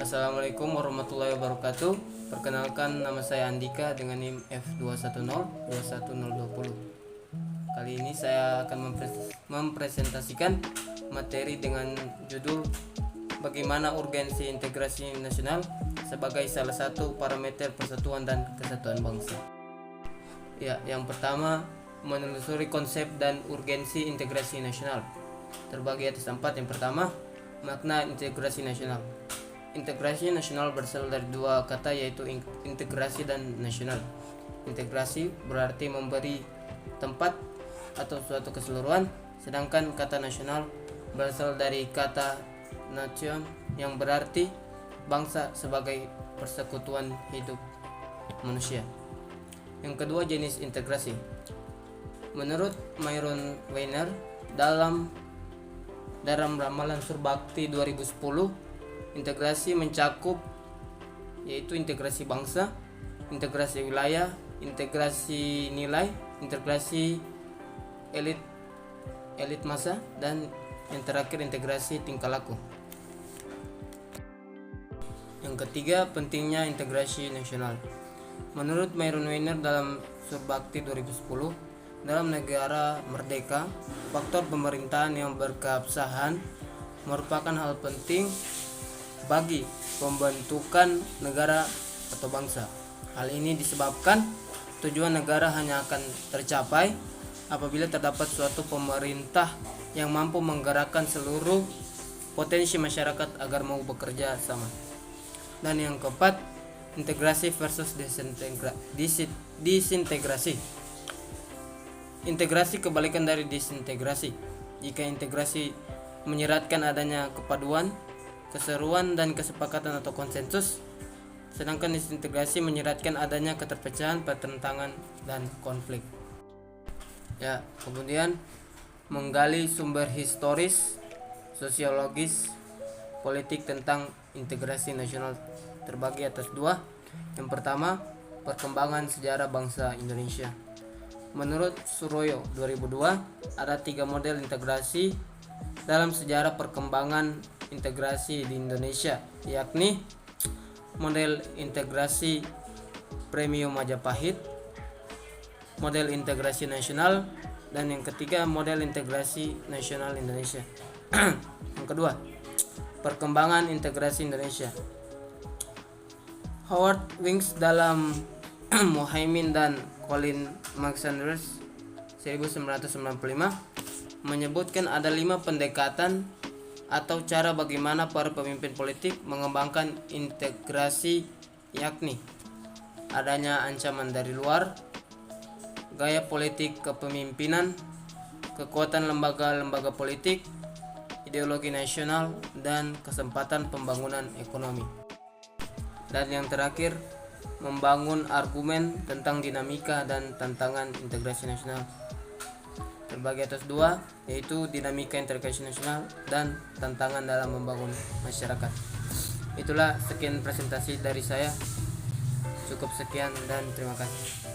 Assalamualaikum warahmatullahi wabarakatuh. Perkenalkan, nama saya Andika dengan NIM F210 Kali ini saya akan mempresentasikan materi dengan judul bagaimana urgensi integrasi nasional sebagai salah satu parameter persatuan dan kesatuan bangsa. Ya, yang pertama, menelusuri konsep dan urgensi integrasi nasional. Terbagi atas 4. Yang pertama, makna integrasi nasional. Integrasi nasional berasal dari dua kata, yaitu integrasi dan nasional. Integrasi berarti memberi tempat atau suatu keseluruhan, sedangkan kata nasional berasal dari kata nation yang berarti bangsa sebagai persekutuan hidup manusia. Yang kedua, jenis integrasi. Menurut Myron Weiner dalam ramalan Surbakti 2010, integrasi mencakup yaitu integrasi bangsa, integrasi wilayah, integrasi nilai, integrasi elit massa, dan yang terakhir integrasi tingkah laku. Yang ketiga, pentingnya integrasi nasional. Menurut Myron Weiner dalam Surbakti 2010, dalam negara merdeka, faktor pemerintahan yang berkeabsahan merupakan hal penting bagi pembentukan negara atau bangsa. Hal ini disebabkan tujuan negara hanya akan tercapai apabila terdapat suatu pemerintah yang mampu menggerakkan seluruh potensi masyarakat agar mau bekerja sama. Dan yang keempat, integrasi versus disintegrasi. Integrasi kebalikan dari disintegrasi. Jika integrasi menyeratkan adanya kepaduan, keseruan, dan kesepakatan atau konsensus, sedangkan disintegrasi menyeratkan adanya keterpecahan, pertentangan, dan konflik. Ya, kemudian menggali sumber historis, sosiologis, politik tentang integrasi nasional terbagi atas 2. Yang pertama, perkembangan sejarah bangsa Indonesia. Menurut Suroyo 2002, ada 3 model integrasi dalam sejarah perkembangan integrasi di Indonesia, yakni model integrasi premium Majapahit, model integrasi nasional, dan yang ketiga model integrasi nasional Indonesia. Yang kedua, perkembangan integrasi Indonesia. Howard Wings dalam Muhaimin dan Colin McSanders 1995 menyebutkan ada 5 pendekatan atau cara bagaimana para pemimpin politik mengembangkan integrasi, yakni adanya ancaman dari luar, gaya politik kepemimpinan, kekuatan lembaga-lembaga politik, ideologi nasional, dan kesempatan pembangunan ekonomi. Dan yang terakhir, membangun argumen tentang dinamika dan tantangan integrasi nasional. Terbagi atas 2, yaitu dinamika integrasi nasional dan tantangan dalam membangun masyarakat. Itulah sekian presentasi dari saya. Cukup sekian dan terima kasih.